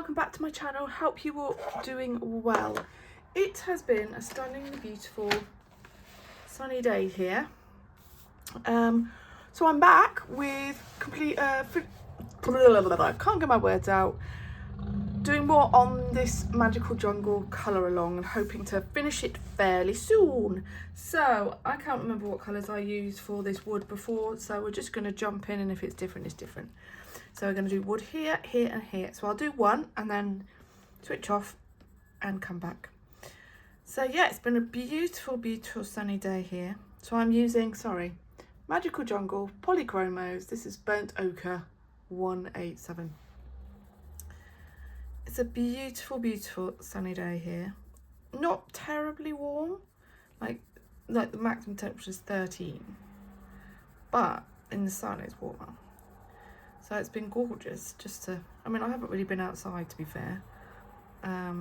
welcome back to my channel. Hope you all doing well. It has been a stunningly beautiful sunny day here. So I'm back with complete I can't get my words out, doing more on this magical jungle colour along and hoping to finish it fairly soon. So I can't remember what colours I used for this wood before, so we're just going to jump in, and if it's different, it's different. So we're going to do wood here, here and here. So I'll do one and then switch off and come back. So yeah, it's been a beautiful, beautiful sunny day here. So I'm using, Magical Jungle Polychromos. This is Burnt Ochre 187. It's a beautiful, beautiful sunny day here. Not terribly warm, like the maximum temperature is 13. But in the sun it's warmer. So it's been gorgeous just to, I haven't really been outside, to be fair. I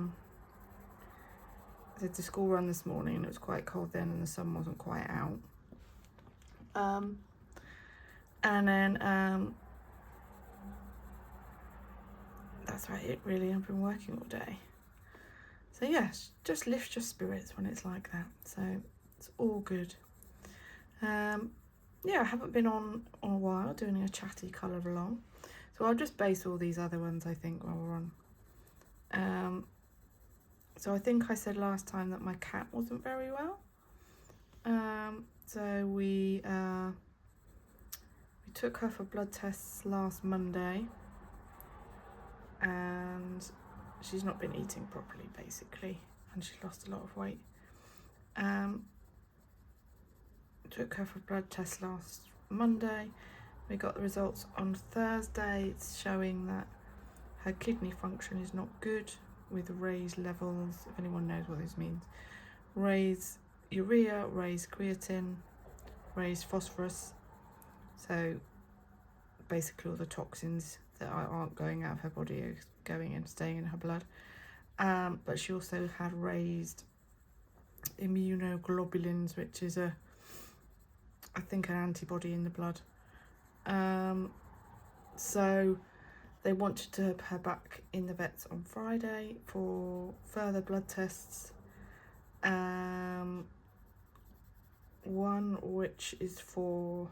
did the school run this morning and it was quite cold then and the sun wasn't quite out. And then that's about it really. I've been working all day. So yes, just lift your spirits when it's like that. So it's all good. Yeah, I haven't been on a while doing a chatty colour along. So I'll just base all these other ones, I think, while we're on. So I think I said last time that my cat wasn't very well. So we took her for blood tests last Monday. And she's not been eating properly, basically. And she lost a lot of weight. Took her for blood tests last Monday. We got the results on Thursday. It's showing that her kidney function is not good, with raised levels, if anyone knows what this means. Raised urea, raised creatine, raised phosphorus. So basically all the toxins that aren't going out of her body are going and staying in her blood. But she also had raised immunoglobulins, which is I think an antibody in the blood. So they wanted to have her back in the vets on Friday for further blood tests. One which is for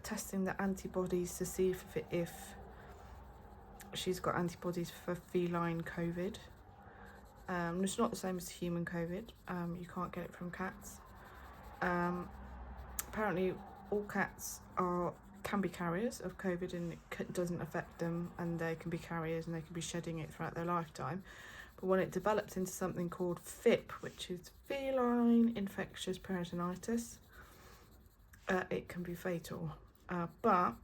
testing the antibodies to see if she's got antibodies for feline COVID. It's not the same as human COVID. You can't get it from cats. Apparently all cats can be carriers of COVID, and it doesn't affect them, and they can be carriers and they can be shedding it throughout their lifetime. But when it develops into something called FIP, which is feline infectious peritonitis, it can be fatal. But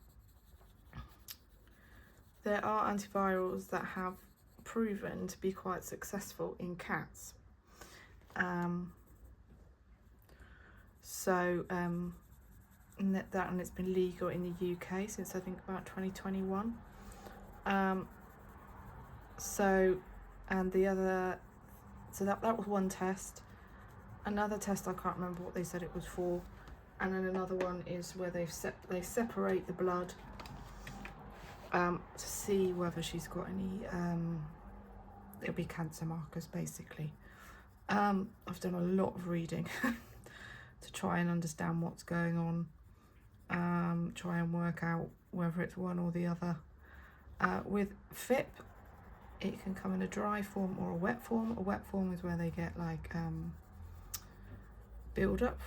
there are antivirals that have proven to be quite successful in cats. And it's been legal in the UK since I think about 2021. That was one test. Another test, I can't remember what they said it was for. And then another one is where they separate the blood to see whether she's got any, it'll be cancer markers basically. I've done a lot of reading to try and understand what's going on, try and work out whether it's one or the other. With FIP, it can come in a dry form or a wet form. A wet form is where they get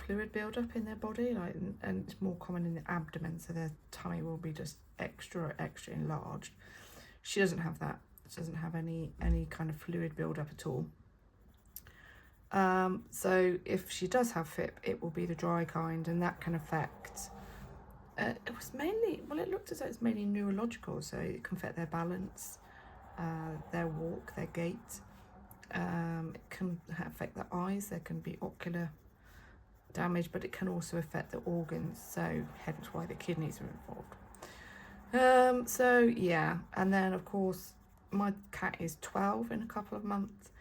fluid build-up in their body, and it's more common in the abdomen, so their tummy will be just extra enlarged. She doesn't have that. She doesn't have any kind of fluid build-up at all. So if she does have FIP, it will be the dry kind, and that can affect, it looked as though it's mainly neurological, so it can affect their balance, their walk, their gait. It can affect the eyes. There can be ocular damage, but it can also affect the organs, so hence why the kidneys are involved. So yeah, and then of course my cat is 12 in a couple of months,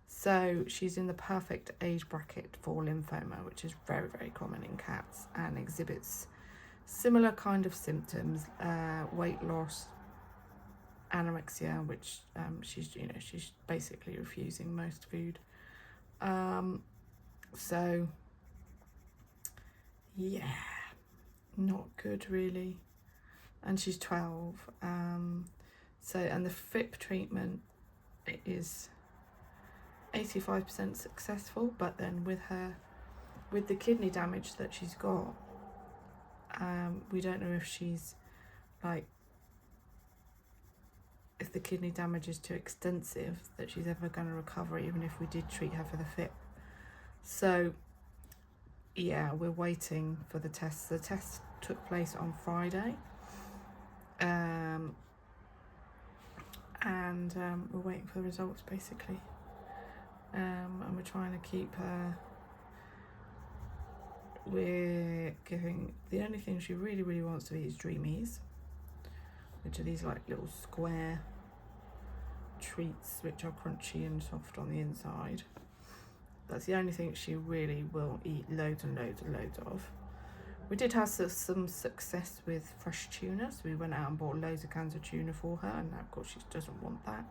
so she's in the perfect age bracket for lymphoma, which is very, very common in cats and exhibits similar kind of symptoms, weight loss, anorexia, which she's basically refusing most food. So yeah, not good really. And she's 12. So, and the FIP treatment is 85% successful, but then with the kidney damage that she's got, we don't know if she's like, if the kidney damage is too extensive that she's ever going to recover, even if we did treat her for the FIP. So yeah, we're waiting for the tests. The test took place on Friday, and we're waiting for the results basically, and we're trying to keep her. We're giving, the only thing she really wants to eat is Dreamies, which are these like little square treats which are crunchy and soft on the inside. That's the only thing she really will eat loads and loads of. We did have some success with fresh tuna, so we went out and bought loads of cans of tuna for her, and of course she doesn't want that.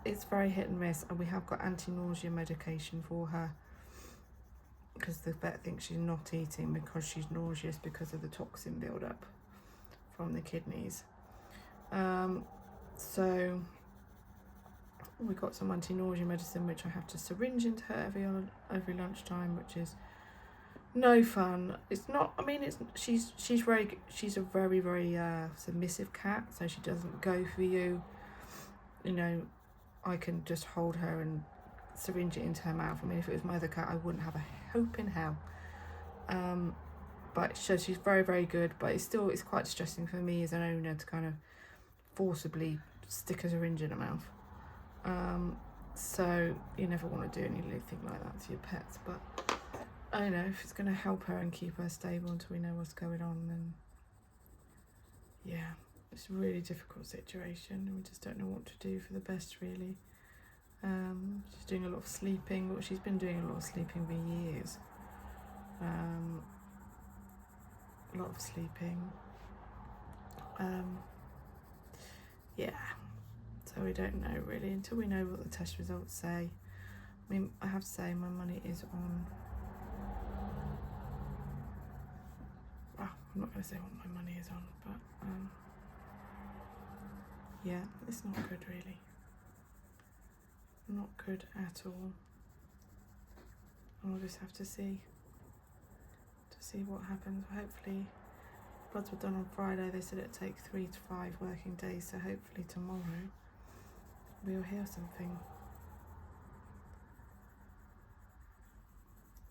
It's very hit and miss, and we have got anti-nausea medication for her because the vet thinks she's not eating because she's nauseous because of the toxin build-up from the kidneys. So we got some anti-nausea medicine which I have to syringe into her every lunchtime, which is no fun. It's not, I mean, she's a very submissive cat, so she doesn't go for you. You know, I can just hold her and syringe it into her mouth. I mean, if it was my other cat, I wouldn't have a hope in hell. But so she's very good, but it's quite distressing for me as an owner to kind of forcibly stick a syringe in her mouth. So you never want to do anything like that to your pets, but I don't know, if it's going to help her and keep her stable until we know what's going on, then yeah, it's a really difficult situation and we just don't know what to do for the best really. She's doing a lot of sleeping. Well, she's been doing a lot of sleeping for years. A lot of sleeping. Yeah, so we don't know really until we know what the test results say. I mean, I have to say my money is on, well, I'm not going to say what my money is on, but yeah, it's not good really. Not good at all. I'll just have to see what happens. Hopefully, bloods were done on Friday. They said it'd take 3 to 5 working days, so hopefully tomorrow we'll hear something.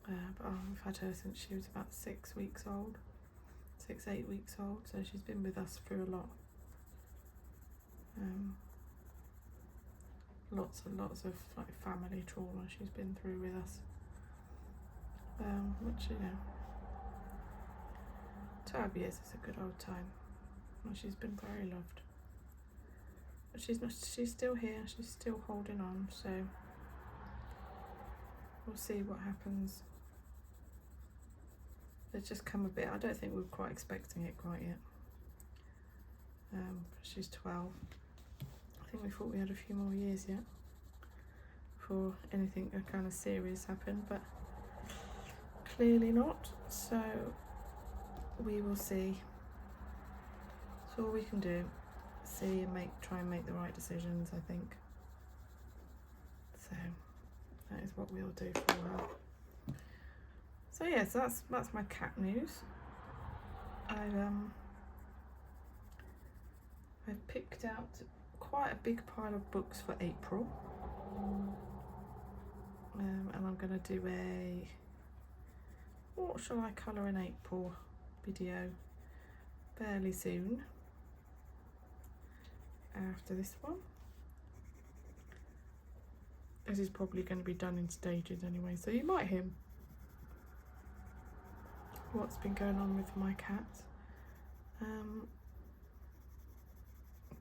But we've had her since she was about 6 weeks old, 8 weeks old, so she's been with us through a lot. Lots and lots of like family trauma she's been through with us, which, you know, 12 years is a good old time. Well, she's been very loved, but she's still here, she's still holding on, so we'll see what happens. It's just come a bit, I don't think we were quite expecting it quite yet. She's 12. I think we thought we had a few more years yet before anything kind of serious happened, but clearly not. So we will see. That's all we can do. See and try and make the right decisions, I think. So that is what we'll do for her. So yes, that's my cat news. I've picked out quite a big pile of books for April, and I'm going to do a what shall I colour in April video fairly soon after this one. This is probably going to be done in stages anyway, so you might hear what's been going on with my cat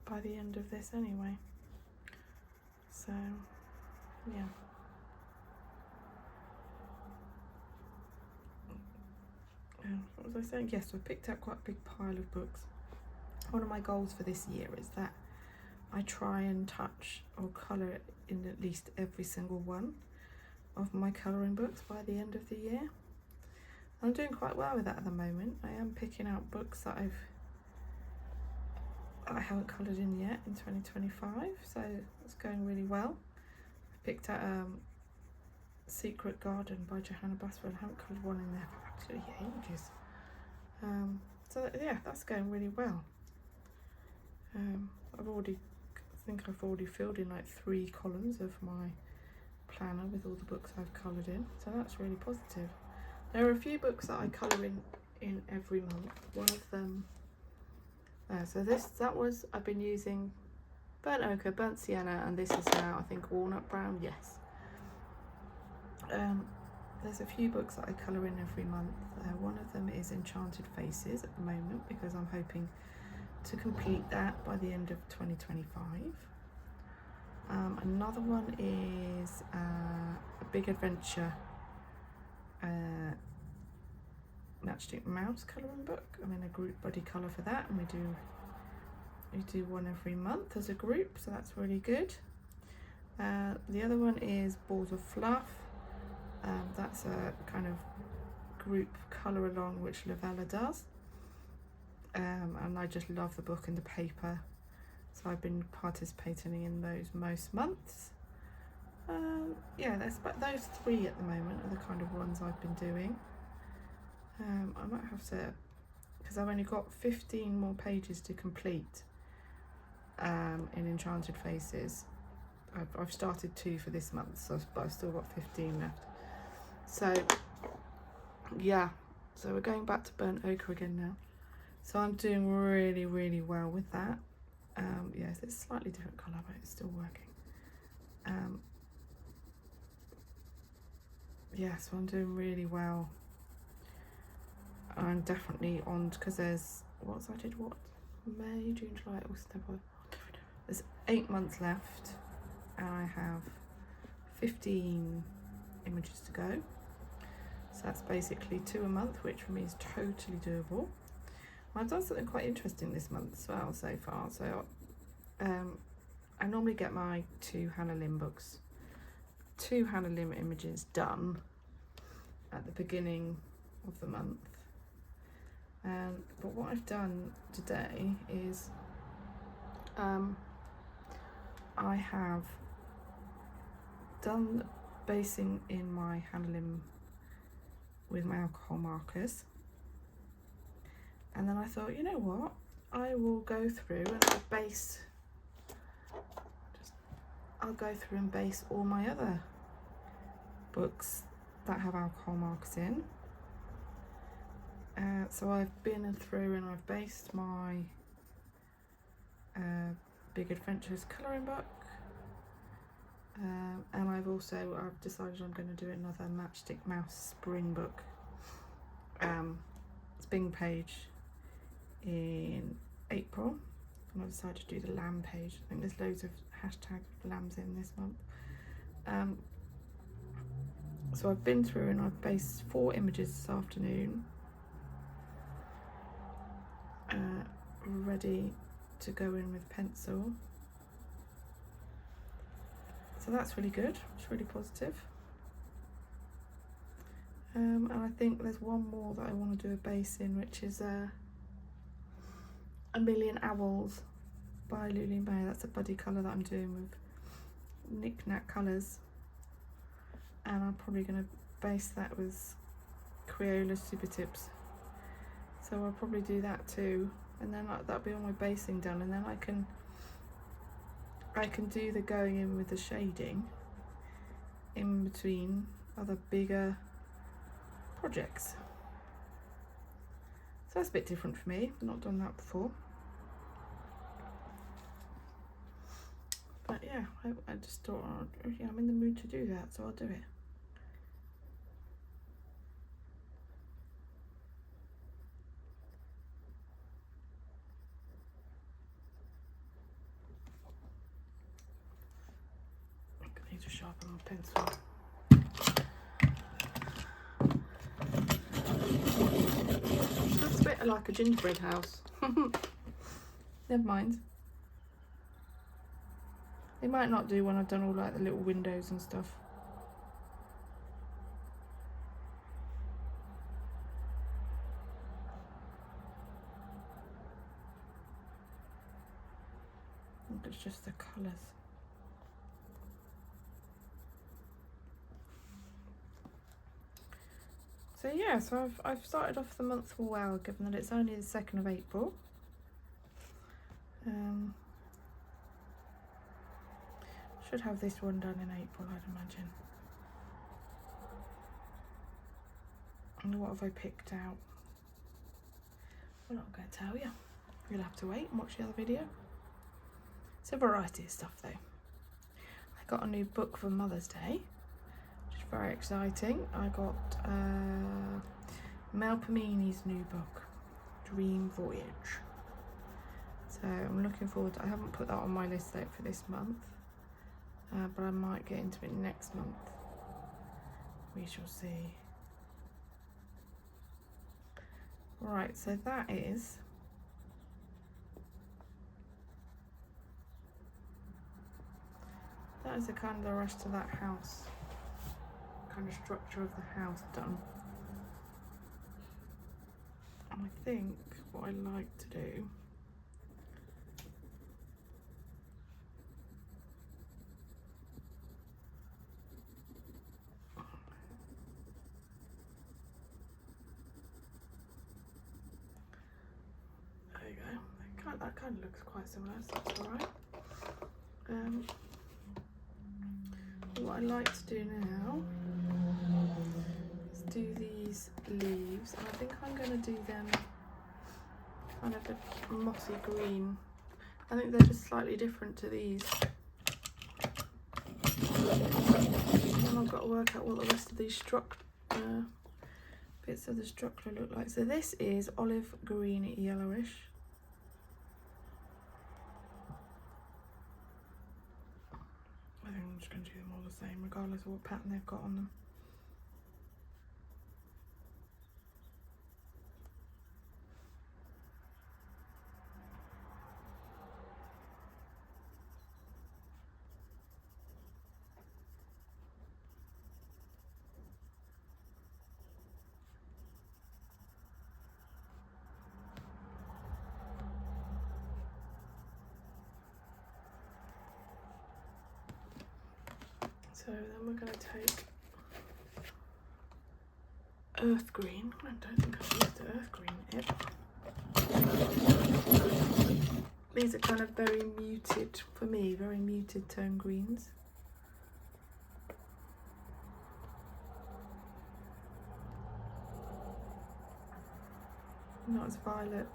by the end of this anyway. So yeah, what was I saying? Yes, I picked out quite a big pile of books. One of my goals for this year is that I try and touch or colour in at least every single one of my colouring books by the end of the year. I'm doing quite well with that at the moment. I am picking out books that I haven't coloured in yet in 2025, so it's going really well. I picked out Secret Garden by Johanna Basford. I haven't coloured one in there for absolutely ages. So yeah, that's going really well. I think I've already filled in like 3 columns of my planner with all the books I've coloured in, so that's really positive. There are a few books that I colour in every month. One of them, I've been using burnt ochre, burnt sienna, and this is now I think walnut brown. Yes. There's a few books that I colour in every month. One of them is Enchanted Faces at the moment because I'm hoping to complete that by the end of 2025. Another one is a Big Adventure matchstick mouse colouring book. I'm in a group buddy colour for that, and we do one every month as a group, so that's really good. The other one is Balls of Fluff. That's a kind of group colour along which Lavella does, and I just love the book and the paper, so I've been participating in those most months. Yeah, those 3 at the moment are the kind of ones I've been doing. I might have to, because I've only got 15 more pages to complete in Enchanted Faces. I've started 2 for this month, but I've still got 15 left. So yeah, so we're going back to burnt ochre again now. So I'm doing really, really well with that. Yes, it's a slightly different colour, but it's still working. Yeah, so I'm doing really well. I'm definitely on, because there's, May, June, July, August, September. There's 8 months left, and I have 15 images to go. So that's basically 2 a month, which for me is totally doable. I've done something quite interesting this month as well so far. So I normally get my 2 Hannah Lynn books, 2 Hannah Lynn images done at the beginning of the month. But what I've done today is I have done basing in my Hannah Lynn with my alcohol markers, and then I thought, you know what, I will go through and I'll go through and base all my other books that have alcohol markers in. So I've been through and I've based my Big Adventures colouring book, and I've decided I'm going to do another Matchstick Mouse spring book, spring page in April, and I decided to do the lamb page. I think there's loads of hashtag lambs in this month. So I've been through and I've based 4 images this afternoon, ready to go in with pencil. So that's really good, it's really positive. And I think there's one more that I want to do a base in, which is A Million Owls by Lily May. That's a buddy colour that I'm doing with Knick Knack Colours, and I'm probably going to base that with Crayola Super Tips. So I'll probably do that too, and then that'll be all my basing done, and then I can do the going in with the shading in between other bigger projects. So that's a bit different for me. I've not done that before. But yeah, I just thought, yeah, I'm in the mood to do that, so I'll do it. I need to sharpen my pencil. That's a bit like a gingerbread house. Never mind. They might not do when I've done all like the little windows and stuff. It's just the colours. So yeah, so I've started off the month well, given that it's only the 2nd of April. Should have this one done in April, I'd imagine. And what have I picked out? I'm not going to tell you. You'll have to wait and watch the other video. It's a variety of stuff though. I got a new book for Mother's Day, which is very exciting. I got Mel Pamini's new book, Dream Voyage. So I'm looking forward to, I haven't put that on my list out for this month, but I might get into it next month. We shall see. Right, so that is the kind of the rest of that house, kind of structure of the house done. And I think what I like to do that kind of looks quite similar, so that's alright. What I like to do now is do these leaves, and I think I'm going to do them kind of a mossy green. I think they're just slightly different to these. And I've got to work out what the rest of these bits of the structure look like. So this is olive green yellowish. I think I'm just going to do them all the same, regardless of what pattern they've got on them. So then we're going to take earth green. I don't think I've used the earth green yet. These are kind of very muted, for me, very muted tone greens. Not as vibrant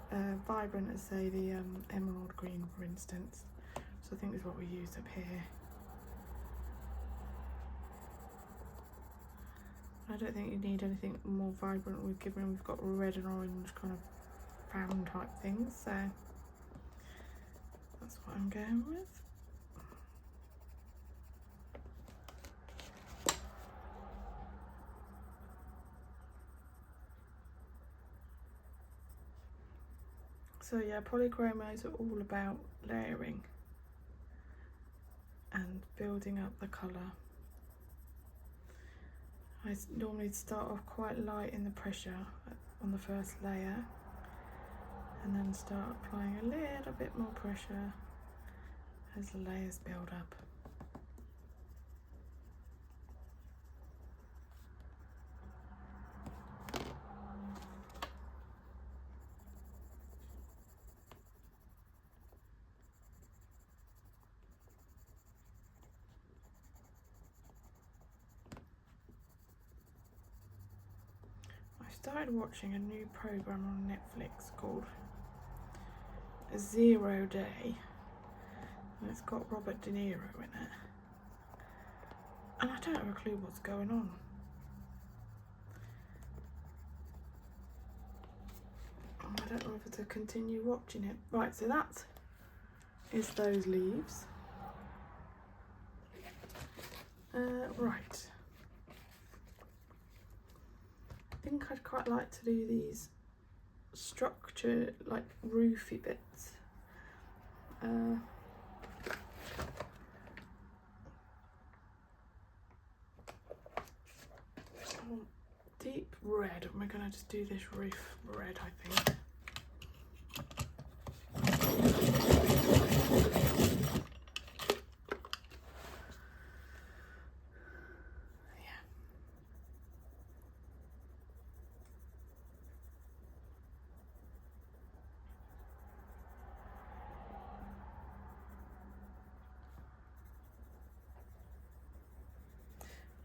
as, say, the emerald green, for instance. So I think is what we used up here. I don't think you need anything more vibrant. We've got red and orange kind of brown type things, so that's what I'm going with. So yeah, polychromos are all about layering and building up the colour. I normally start off quite light in the pressure on the first layer, and then start applying a little bit more pressure as the layers build up. I started watching a new program on Netflix called 0 Day, and it's got Robert De Niro in it, and I don't have a clue what's going on. I don't know whether to continue watching it. Right, so that is those leaves. Right. I think I'd quite like to do these structure, like roofy bits. red, and we're gonna just do this roof red, I think.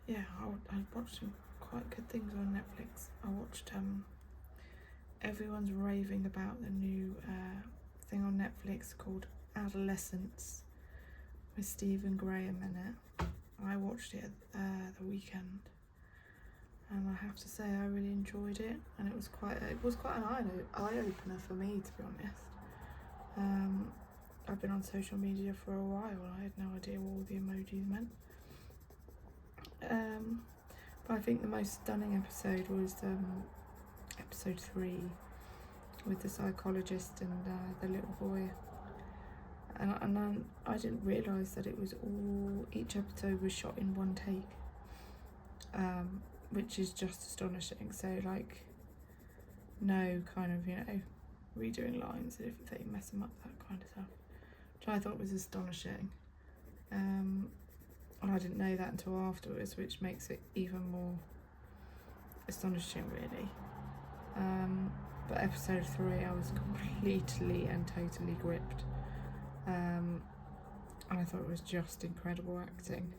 Yeah, I watched some quite good things on Netflix. I watched everyone's raving about the new thing on Netflix called Adolescence with Stephen Graham in it. I watched it the weekend, and I have to say I really enjoyed it, and it was quite an eye opener for me, to be honest. I've been on social media for a while, and I had no idea what all the emojis meant. But I think the most stunning episode was episode 3 with the psychologist and the little boy. And I didn't realise that it was each episode was shot in one take, which is just astonishing. So like, no kind of, redoing lines if they mess them up, that kind of stuff, which I thought was astonishing. And I didn't know that until afterwards, which makes it even more astonishing, really. But episode 3, I was completely and totally gripped. And I thought it was just incredible acting.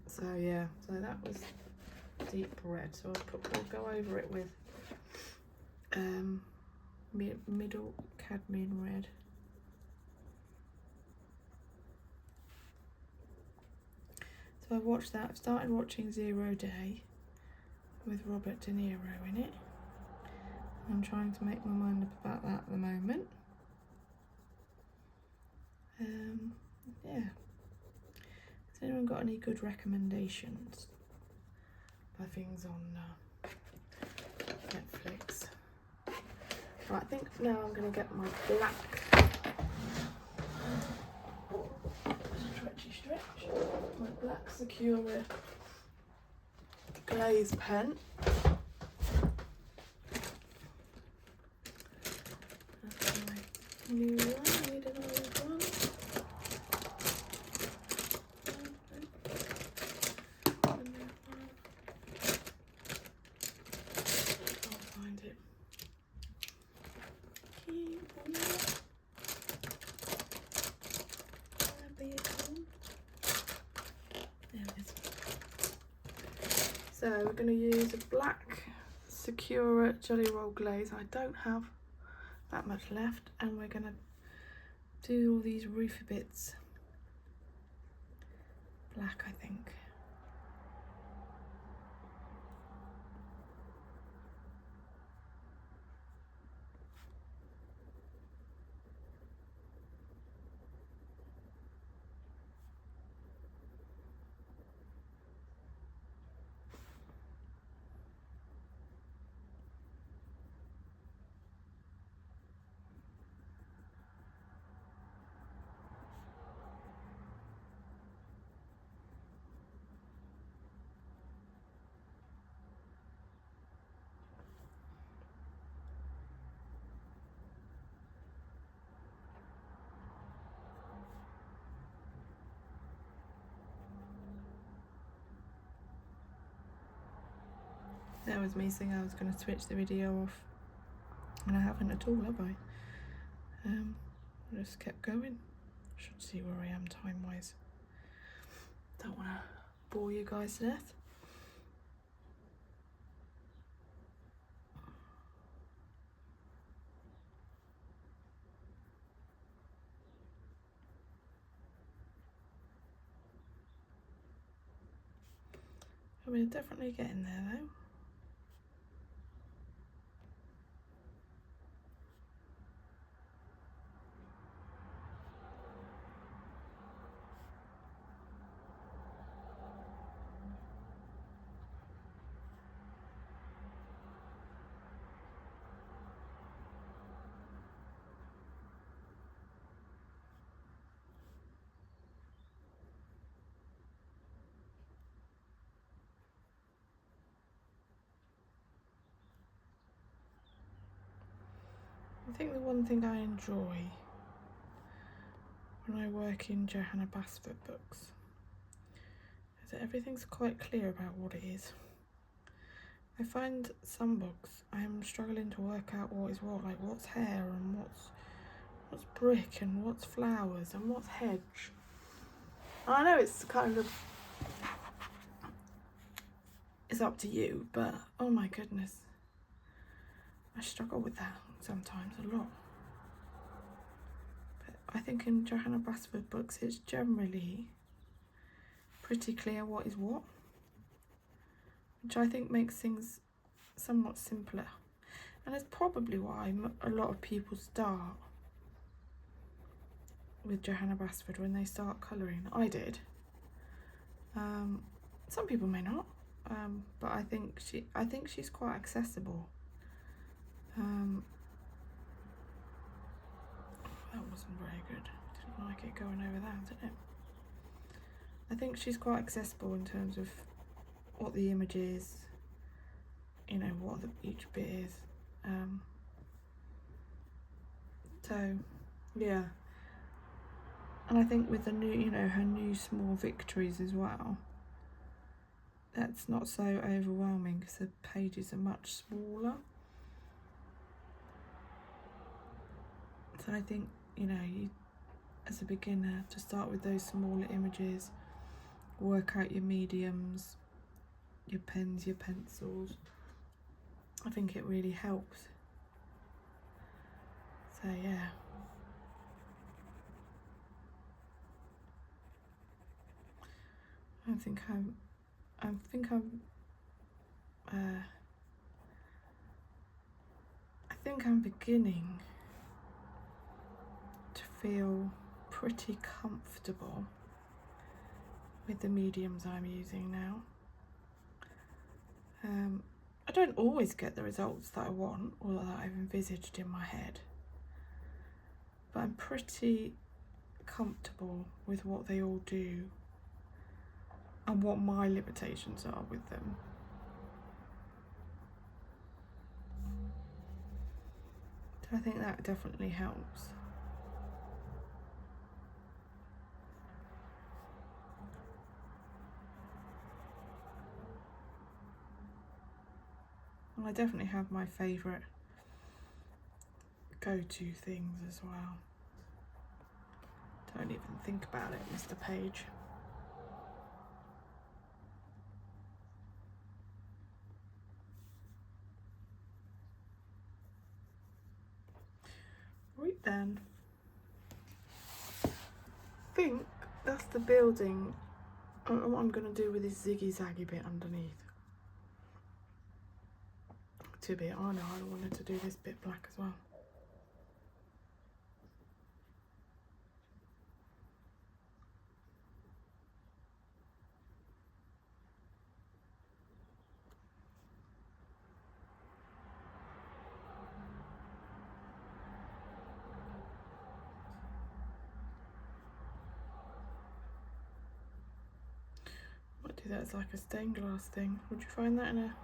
So that was deep red. So we'll go over it with middle cadmium red. So I've watched that. I've started watching 0 Day with Robert De Niro in it. I'm trying to make my mind up about that at the moment. Yeah. Has anyone got any good recommendations by things on Netflix? Right, I think now I'm going to get my black my black Sukura glaze pen. That's my new one. I need an old one. I'll find it. So we're going to use a black Sukura Jelly Roll Glaze. I don't have that much left, and we're going to do all these roofy bits black, I think. That was me saying I was going to switch the video off, and I haven't at all, have I? I just kept going. Should see where I am time-wise. Don't want to bore you guys to death. We're definitely getting there though. think the one thing I enjoy when I work in Johanna Basford books is that everything's quite clear about what it is. I find some books I am struggling to work out what is what, like what's hair and what's brick and what's flowers and what's hedge. I know it's kind of, it's up to you, but oh my goodness, I struggle with that sometimes a lot. But I think in Johanna Basford books it's generally pretty clear what is what, which I think makes things somewhat simpler. And it's probably why a lot of people start with Johanna Basford when they start colouring. I did. Some people may not, but I think she's quite accessible. That wasn't very good. Didn't like it going over that, did it? I think she's quite accessible in terms of what the image is, you know, what each bit is. So yeah, and I think with the new, you know, her new small victories as well, that's not so overwhelming because the pages are much smaller. So I think, you know, you, as a beginner, to start with those smaller images, work out your mediums, your pens, your pencils. I think it really helps. So yeah. I think I'm beginning to feel pretty comfortable with the mediums I'm using now. I don't always get the results that I want or that I've envisaged in my head, but I'm pretty comfortable with what they all do and what my limitations are with them. So I think that definitely helps. And I definitely have my favourite go-to things as well. Don't even think about it, Mr. Page. Right then. I think that's the building. I don't know what I'm going to do with this ziggy-zaggy bit underneath. To be, oh no, I wanted to do this bit black as well. Might do that as like a stained glass thing. Would you find that in a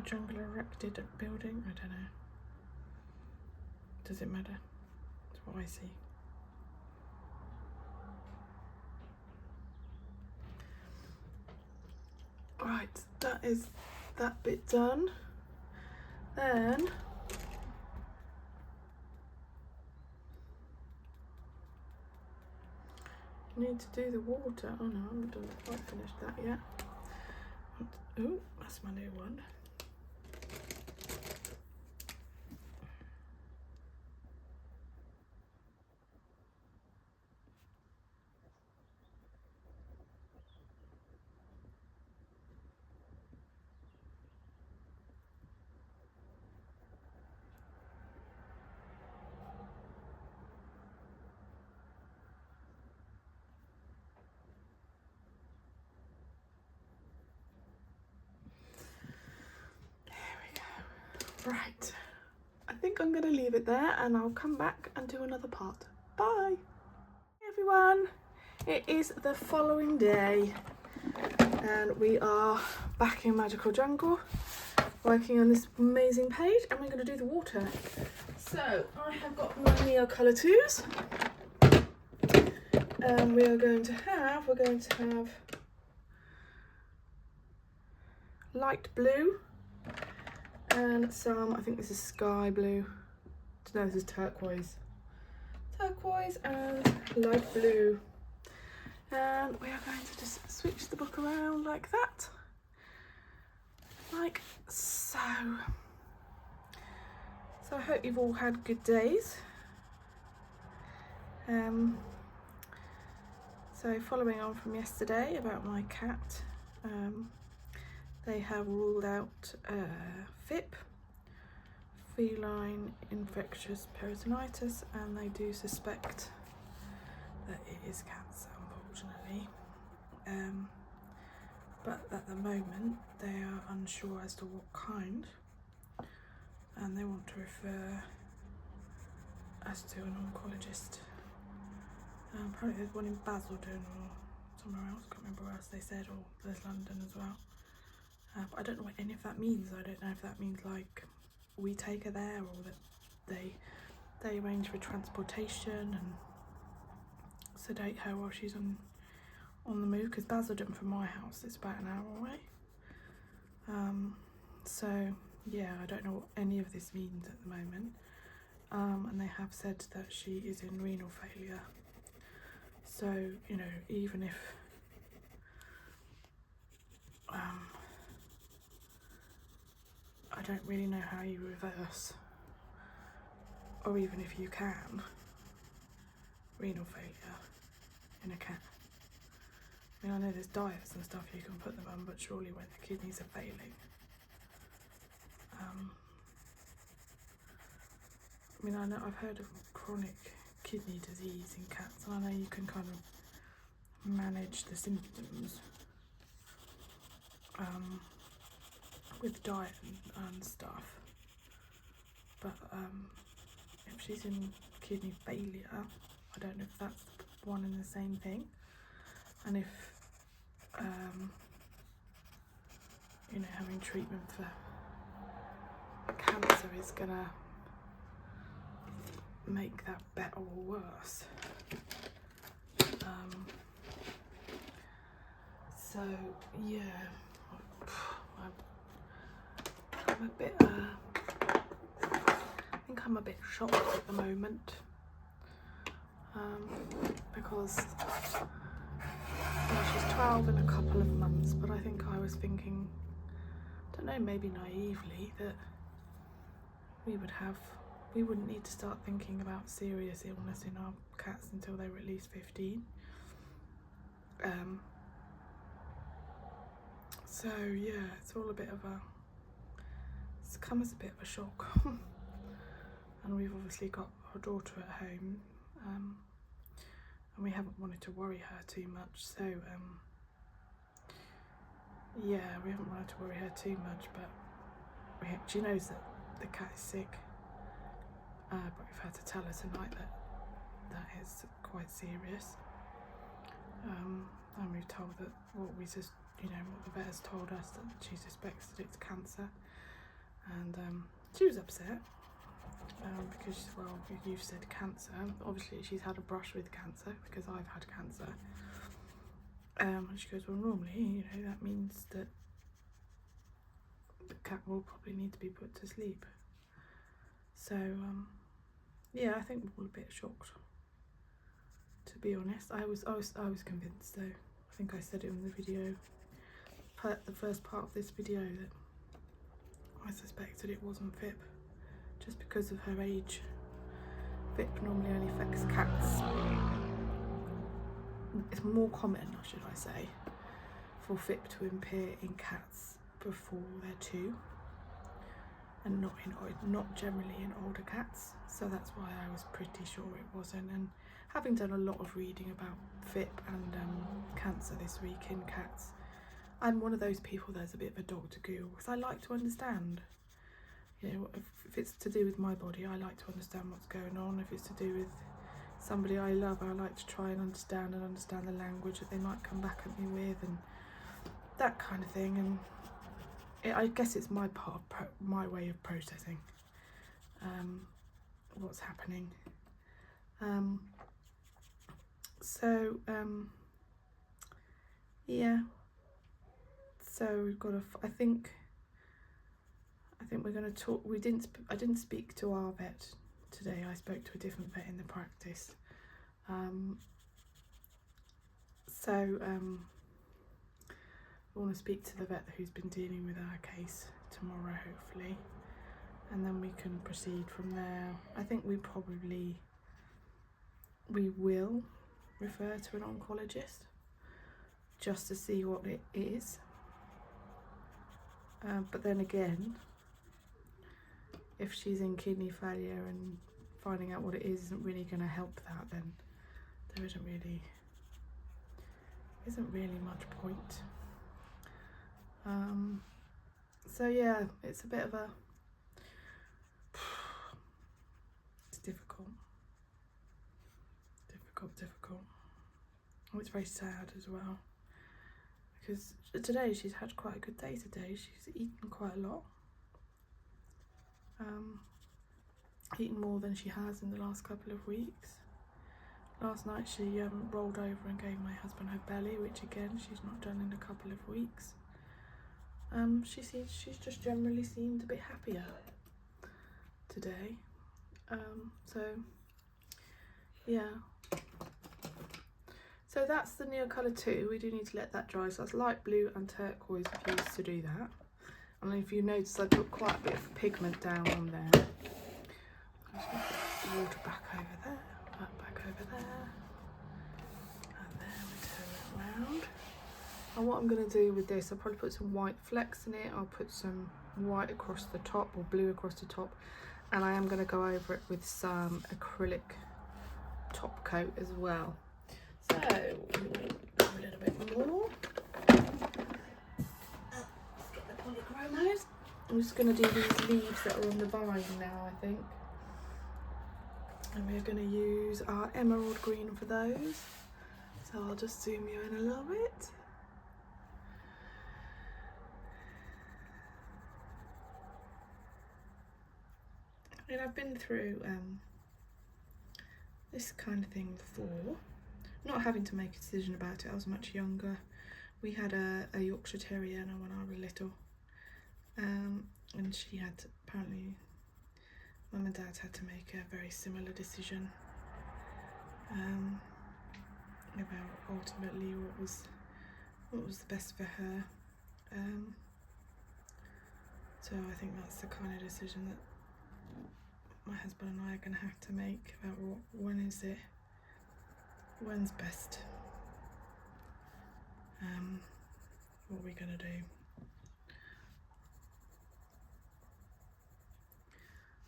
jungle erected building? I don't know. Does it matter? That's what I see. Right, that is that bit done. Then you need to do the water. Oh no, I haven't quite finished that yet. Oh, that's my new one. Right, I think I'm going to leave it there and I'll come back and do another part. Bye! Hey everyone, it is the following day and we are back in Magical Jungle. working on this amazing page, and we're going to do the water. So I have got my Neo Colour 2s, and we're going to have light blue and some, I think this is sky blue. No, this is turquoise. Turquoise and light blue. And we are going to just switch the book around like that. Like so. So I hope you've all had good days. So following on from yesterday about my cat, they have ruled out FIP, feline infectious peritonitis, and they do suspect that it is cancer, unfortunately. But at the moment they are unsure as to what kind, and they want to refer us to an oncologist. Apparently there's one in Basildon or somewhere else, I can't remember where else they said, or there's London as well. But I don't know what any of that means. I don't know if that means like we take her there, or that they arrange for transportation and sedate her while she's on the move, because Basildon from my house is about an hour away. So yeah, I don't know what any of this means at the moment. And they have said that she is in renal failure. So, you know, even if I don't really know how you reverse, or even if you can, renal failure in a cat. I mean, I know there's diets and stuff you can put them on, but surely when the kidneys are failing. I mean, I know I've heard of chronic kidney disease in cats, and I know you can kind of manage the symptoms with diet and stuff. But if she's in kidney failure, I don't know if that's one and the same thing, and if you know, having treatment for cancer is gonna make that better or worse. So yeah, I'm a bit I think I'm a bit shocked at the moment, because well, she's 12 in a couple of months, but I think I was thinking, I don't know, maybe naively, that we wouldn't need to start thinking about serious illness in our cats until they were at least 15. So yeah, it's all a bit of it's come as a bit of a shock. And we've obviously got our daughter at home, and we haven't wanted to worry her too much, so yeah, we haven't wanted to worry her too much, but she knows that the cat is sick, but we've had to tell her tonight that is quite serious, and we've told that what the vet has told us, that she suspects that it's cancer, and she was upset, because, well, you've said cancer. Obviously she's had a brush with cancer because I've had cancer, and she goes, well, normally, you know, that means that the cat will probably need to be put to sleep. So yeah, I think we're all a bit shocked, to be honest. I was convinced, though. I think I said it in the video, the first part of this video, that I suspected it wasn't FIP, just because of her age. FIP normally only affects cats. It's more common, should I say, for FIP to appear in cats before they're 2, and not generally in older cats. So that's why I was pretty sure it wasn't. And having done a lot of reading about FIP and cancer this week in cats, I'm one of those people that's a bit of a dog to Google, because I like to understand. You know, if it's to do with my body, I like to understand what's going on. If it's to do with somebody I love, I like to try and understand the language that they might come back at me with, and that kind of thing. And I guess it's my part of my way of processing what's happening. Yeah. So we've got I think we're going to talk. I didn't speak to our vet today. I spoke to a different vet in the practice. I want to speak to the vet who's been dealing with our case tomorrow, hopefully, and then we can proceed from there. I think we will refer to an oncologist just to see what it is. But then again, if she's in kidney failure and finding out what it is isn't really going to help that, then there isn't really much point. So yeah, it's a bit of a, it's difficult. Oh, it's very sad as well, because today she's had quite a good day today. She's eaten quite a lot. Eaten more than she has in the last couple of weeks. Last night she rolled over and gave my husband her belly, which again she's not done in a couple of weeks. She's just generally seemed a bit happier today. So yeah. So that's the Neocolour 2. We do need to let that dry. So that's light blue and turquoise if you used to do that. And if you notice, I put quite a bit of pigment down on there. I'm just going to put the water back over there, back over there, and then we turn it around. And what I'm going to do with this, I'll probably put some white flecks in it. I'll put some white across the top, or blue across the top, and I am going to go over it with some acrylic top coat as well. So a little bit more. Let's get the polychromos. I'm just going to do these leaves that are on the vine now, I think. And we're going to use our emerald green for those. So I'll just zoom you in a little bit. I mean, I've been through this kind of thing before. Not having to make a decision about it. I was much younger. We had a Yorkshire Terrier when I was little, and she had apparently, Mum and Dad had to make a very similar decision about ultimately what was the best for her. So I think that's the kind of decision that my husband and I are going to have to make about when's best, what we're going to do.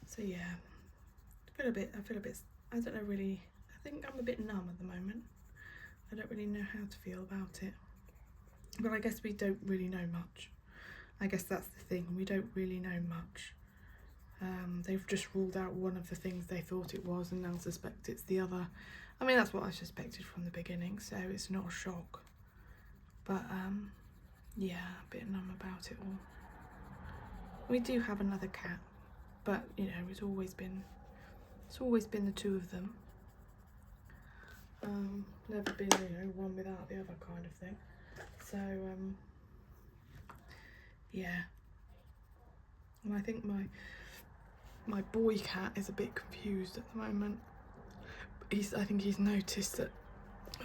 So yeah, I feel a bit, I don't know really, I think I'm a bit numb at the moment. I don't really know how to feel about it, but I guess we don't really know much. I guess that's the thing, we don't really know much. They've just ruled out one of the things they thought it was and now suspect it's the other. I mean, that's what I suspected from the beginning, so it's not a shock. But yeah, a bit numb about it all. We do have another cat, but you know, it's always been the two of them. Never been, you know, one without the other kind of thing. So yeah. And I think my boy cat is a bit confused at the moment. I think he's noticed that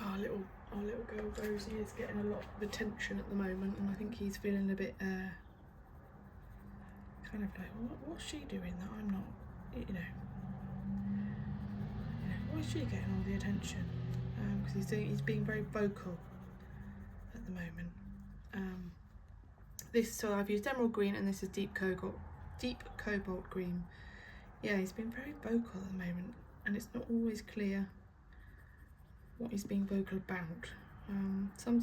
our little girl Rosie is getting a lot of attention at the moment, and I think he's feeling a bit kind of like, what's she doing that I'm not, you know, why is she getting all the attention? Because he's being very vocal at the moment. So I've used emerald green, and this is deep cobalt green. Yeah, he's been very vocal at the moment, and it's not always clear what he's being vocal about.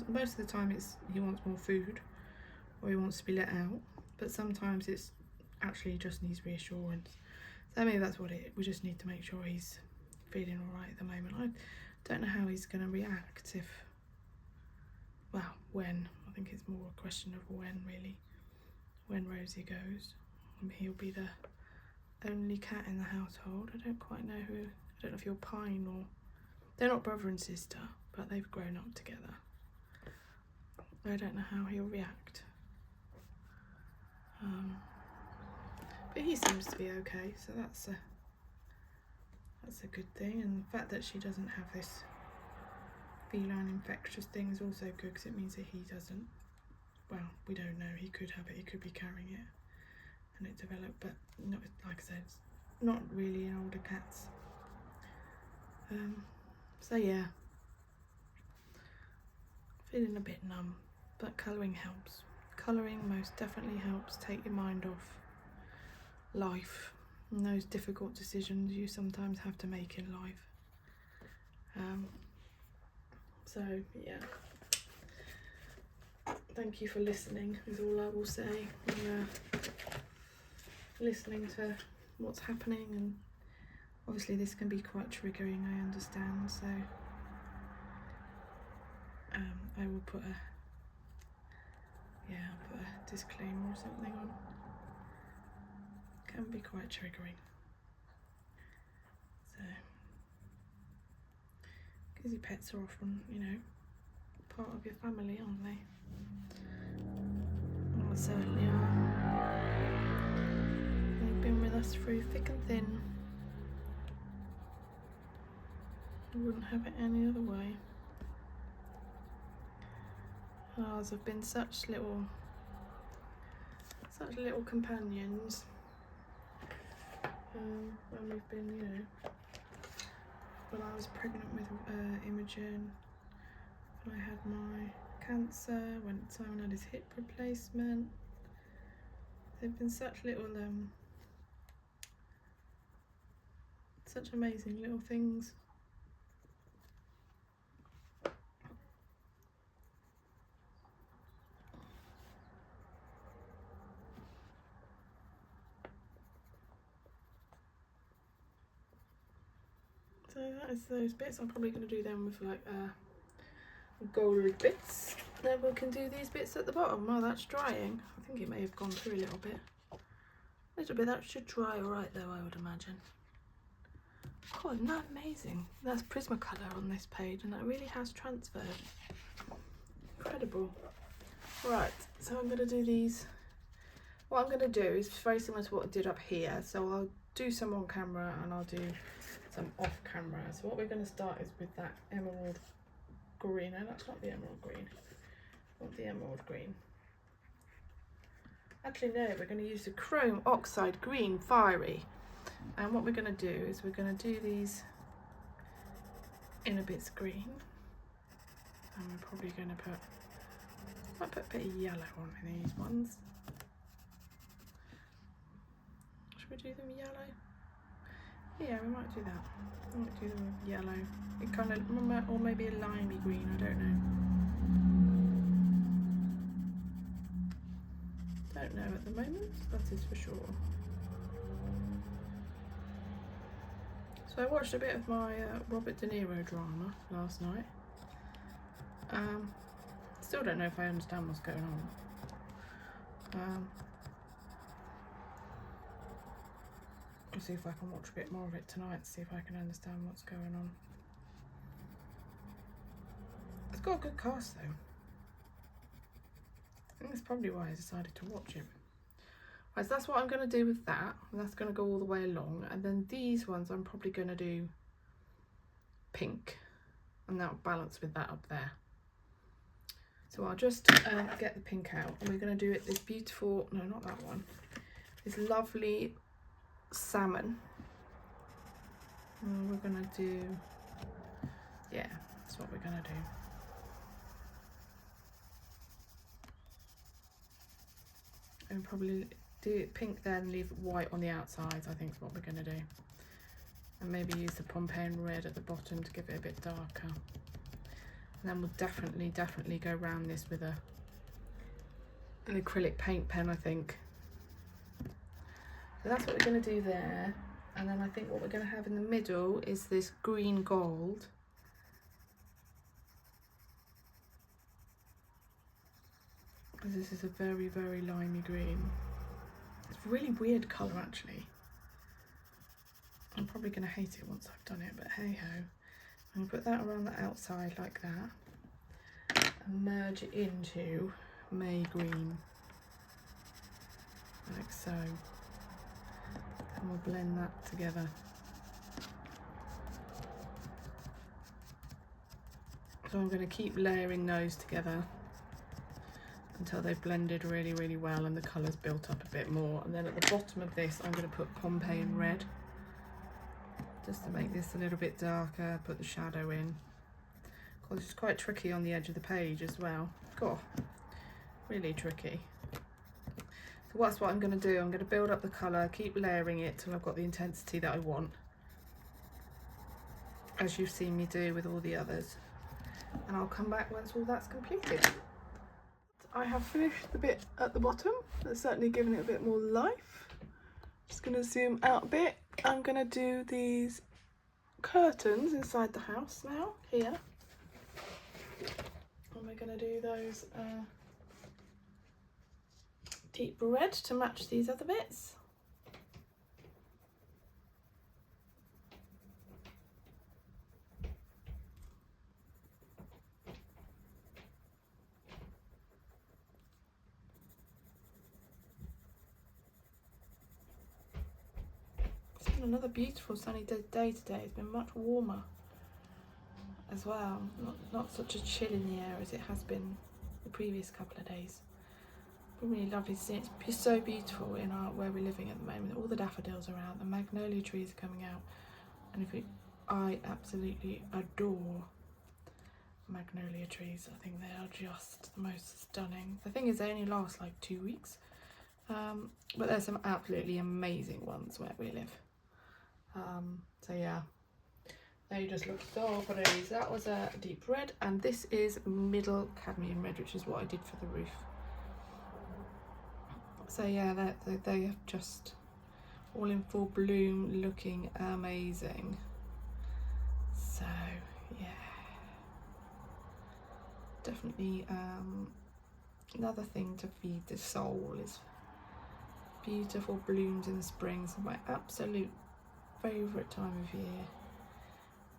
Most of the time he wants more food, or he wants to be let out, but sometimes it's actually just needs reassurance. So maybe that's what we just need to make sure he's feeling all right at the moment. I don't know how he's going to react when. I think it's more a question of when, really. when Rosie goes. He'll be the only cat in the household. I don't quite know who, I don't know if you're Pine or, they're not brother and sister, but they've grown up together. I don't know how he'll react. But he seems to be okay, so that's a good thing. And the fact that she doesn't have this feline infectious thing is also good, because it means that he doesn't, well, we don't know, he could have it, he could be carrying it and it developed, but not, like I said, it's not really in older cats. So yeah, feeling a bit numb, but colouring helps. Colouring most definitely helps take your mind off life and those difficult decisions you sometimes have to make in life. So yeah, thank you for listening is all I will say. And, listening to what's happening, and obviously this can be quite triggering, I understand, so I will put a disclaimer or something on. Can be quite triggering, so because your pets are often, you know, part of your family, aren't they? Well, certainly are. They've been with us through thick and thin. I wouldn't have it any other way. Ours have been such little companions. When we've been, you know, when I was pregnant with Imogen, when I had my cancer, when Simon had his hip replacement. They've been such little, such amazing little things. So that is those bits. I'm probably going to do them with like gold bits. Then we can do these bits at the bottom while that's drying. I think it may have gone through a little bit. That should dry alright though, I would imagine. Oh, isn't that amazing? That's Prismacolor on this page, and that really has transferred. Incredible. Right, so I'm going to do these. What I'm going to do is very similar to what I did up here. So I'll do some on camera and I'll do some off camera. So what we're going to start is with that emerald green. No, that's not the emerald green. Not the emerald green. Actually, no, we're going to use the chrome oxide green fiery. And what we're going to do is we're going to do these in a bit green. And we're probably going to might put a bit of yellow on these ones. Should we do them yellow? Yeah, we might do that. We might do them with yellow. It kind of, or maybe a limey green, I don't know. Don't know at the moment, that is for sure. So I watched a bit of my Robert De Niro drama last night. Still don't know if I understand what's going on. I'll see if I can watch a bit more of it tonight, see if I can understand what's going on. It's got a good cast though. I think that's probably why I decided to watch it. Right, so that's what I'm going to do with that. And that's going to go all the way along. And then these ones I'm probably going to do pink. And that'll balance with that up there. So I'll just get the pink out. And we're going to do it this beautiful, no, not that one. This lovely salmon. And we're going to do, yeah, that's what we're going to do. And probably do it pink there and leave white on the outsides, I think is what we're going to do. And maybe use the Pompeian red at the bottom to give it a bit darker. And then we'll definitely go around this with an acrylic paint pen, I think. So that's what we're going to do there. And then I think what we're going to have in the middle is this green gold. because this is a very, very limey green. It's a really weird colour actually. I'm probably going to hate it once I've done it, but hey ho. I'm going to put that around the outside like that and merge it into May green, like so. And we'll blend that together. So I'm going to keep layering those together until they've blended really, really well and the colour's built up a bit more. And then at the bottom of this, I'm going to put Pompeian red, just to make this a little bit darker, put the shadow in. Of course, it's quite tricky on the edge of the page as well. God, really tricky. So that's what I'm going to do. I'm going to build up the colour, keep layering it till I've got the intensity that I want, as you've seen me do with all the others. And I'll come back once all that's completed. I have finished the bit at the bottom. That's certainly given it a bit more life. Just going to zoom out a bit. I'm going to do these curtains inside the house now, here. And we're going to do those deep red to match these other bits. It's been another beautiful sunny day today. It's been much warmer as well. Not such a chill in the air as it has been the previous couple of days. It's been really lovely to see. It's so beautiful in where we're living at the moment. All the daffodils are out, the magnolia trees are coming out, and I absolutely adore magnolia trees. I think they are just the most stunning. The thing is, they only last like 2 weeks, but there's some absolutely amazing ones where we live. So yeah, they just look so pretty. So that was a deep red, and this is middle cadmium red, which is what I did for the roof. So yeah, they are just all in full bloom, looking amazing. So yeah, definitely another thing to feed the soul is beautiful blooms in the spring. So my absolute favourite time of year,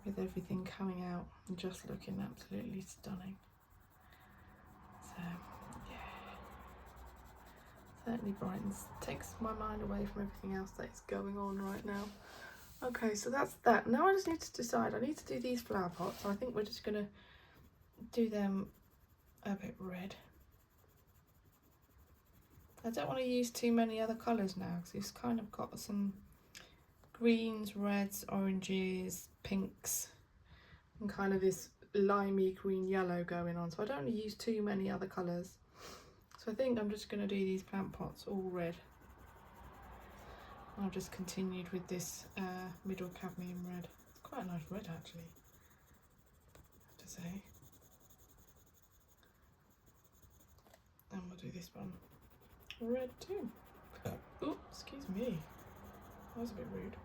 with everything coming out and just looking absolutely stunning. So yeah, certainly brightens, takes my mind away from everything else that is going on right now. Okay, so that's that. Now I just need to decide. I need to do these flower pots. So I think we're just going to do them a bit red. I don't want to use too many other colours now, because it's kind of got some greens, reds, oranges, pinks, and kind of this limey green yellow going on. So I don't want to use too many other colours. So I think I'm just going to do these plant pots all red. I've just continued with this middle cadmium red. It's quite a nice red actually, I have to say. And we'll do this one red too. Oh, excuse me. That was a bit rude.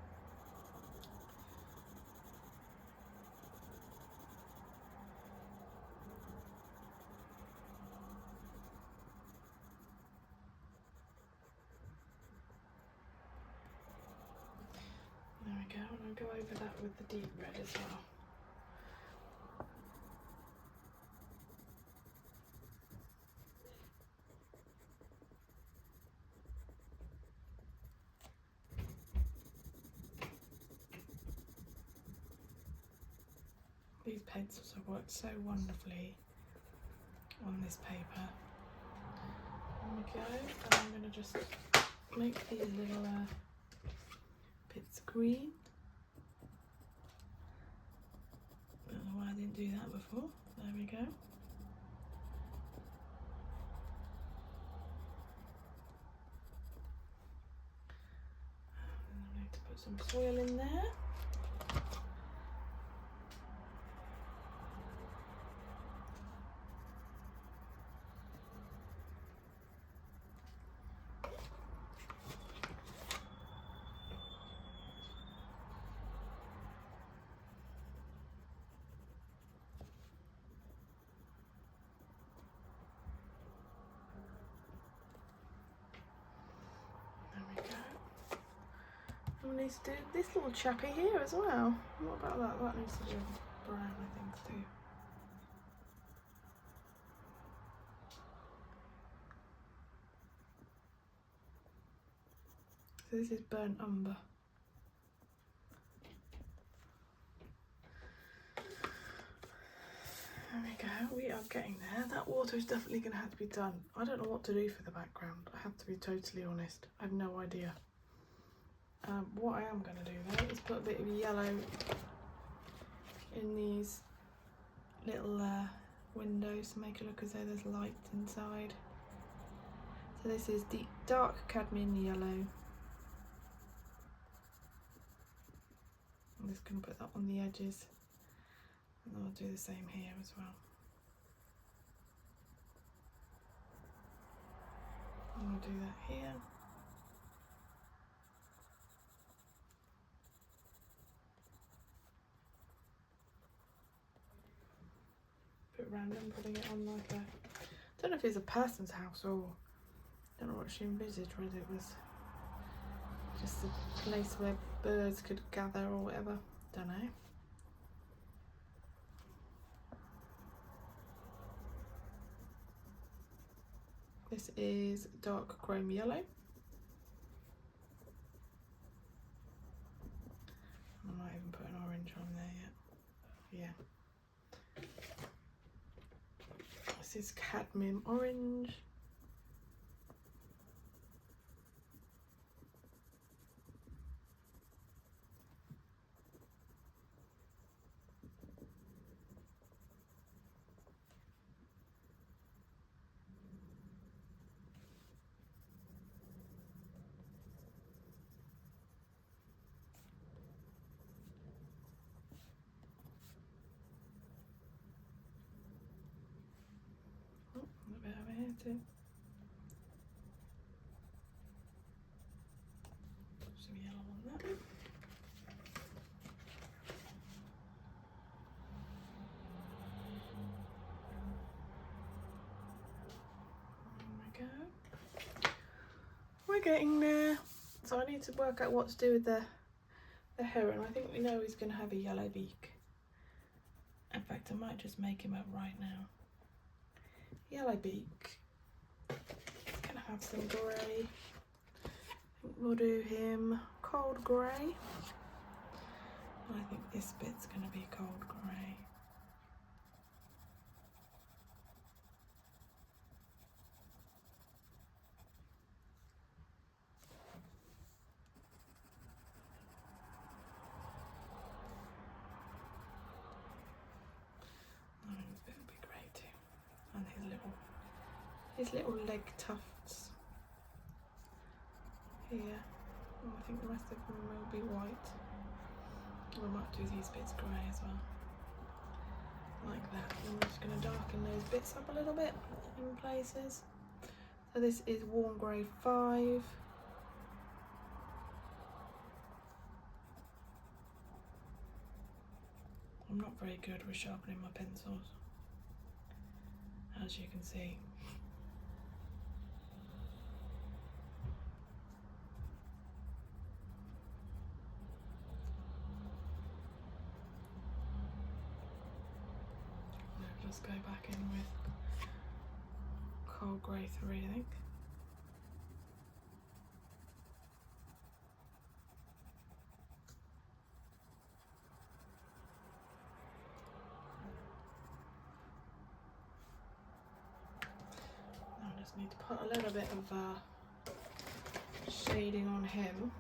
There we go, and I'll go over that with the deep red as well. These pencils have worked so wonderfully on this paper. There we go, and I'm going to just make these little bits green. I don't know why I didn't do that before. There we go. And I need to put some soil in there. needs to do this little chappy here as well. What about that? That needs to do brown, I think, too. So this is burnt umber. There we go, we are getting there. That water is definitely going to have to be done. I don't know what to do for the background, I have to be totally honest. I have no idea. What I am going to do though is put a bit of yellow in these little windows to make it look as though there's light inside. So this is the dark cadmium yellow. I'm just going to put that on the edges, and I'll do the same here as well. And I'll do that here. Bit random, putting it on like a, I don't know if it's a person's house or, I don't know what she envisaged, whether it was just a place where birds could gather or whatever, don't know. This is dark chrome yellow. I might even put an orange on there yet. Yeah. This is cadmium orange. A bit over here too. Some yellow on that. There we go. We're getting there. So I need to work out what to do with the heron. I think we know he's going to have a yellow beak. In fact, I might just make him up right now. Yellow beak. He's going to have some grey. I think we'll do him cold grey. I think this bit's going to be cold grey. His little leg tufts here. Oh, I think the rest of them will be white. I might do these bits grey as well, like that. And I'm just going to darken those bits up a little bit in places. So this is warm grey 5. I'm not very good with sharpening my pencils, as you can see. Just go back in with cold grey 3, I think. I just need to put a little bit of shading on him.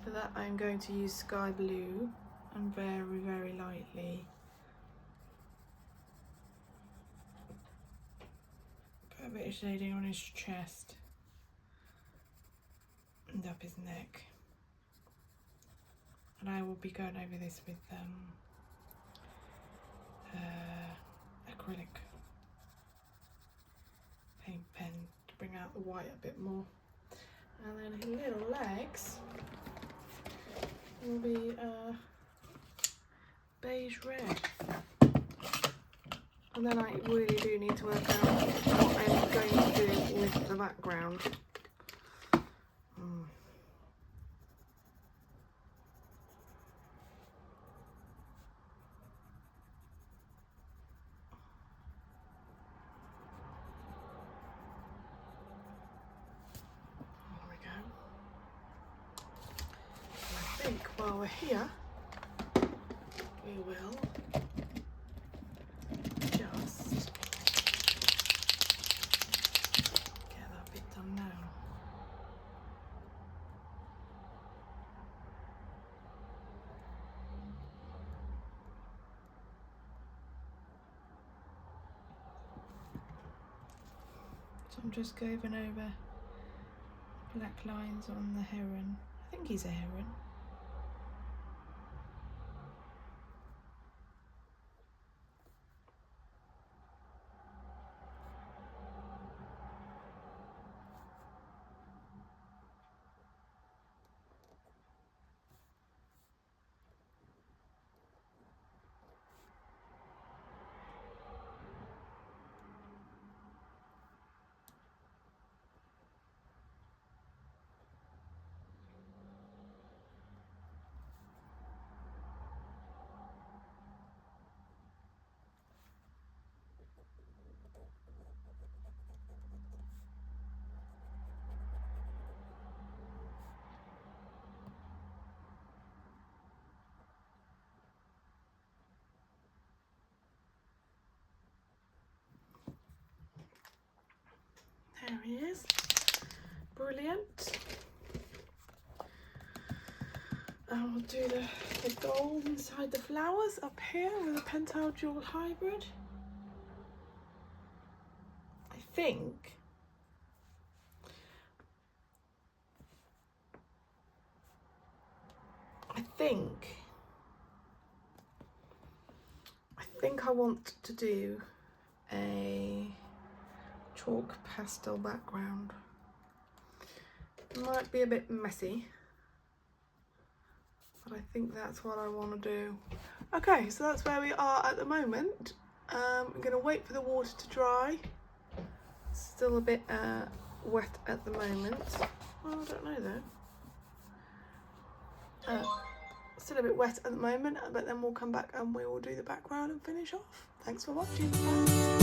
For that I'm going to use sky blue and very, very lightly a bit of shading on his chest and up his neck, and I will be going over this with acrylic paint pen to bring out the white a bit more, and then his little legs will be beige red. And then I really do need to work out what I'm going to do with the background. while we're here, we will just get that bit done now. So I'm just going over black lines on the heron. I think he's a heron. There he is. Brilliant. And we'll do the gold inside the flowers up here with a pentile jewel hybrid. I think I want to do a chalk pastel background. It might be a bit messy, but I think that's what I want to do. Okay, so that's where we are at the moment. I'm going to wait for the water to dry. It's still a bit wet at the moment. Well, I don't know though. Still a bit wet at the moment, but then we'll come back and we will do the background and finish off. Thanks for watching. Bye.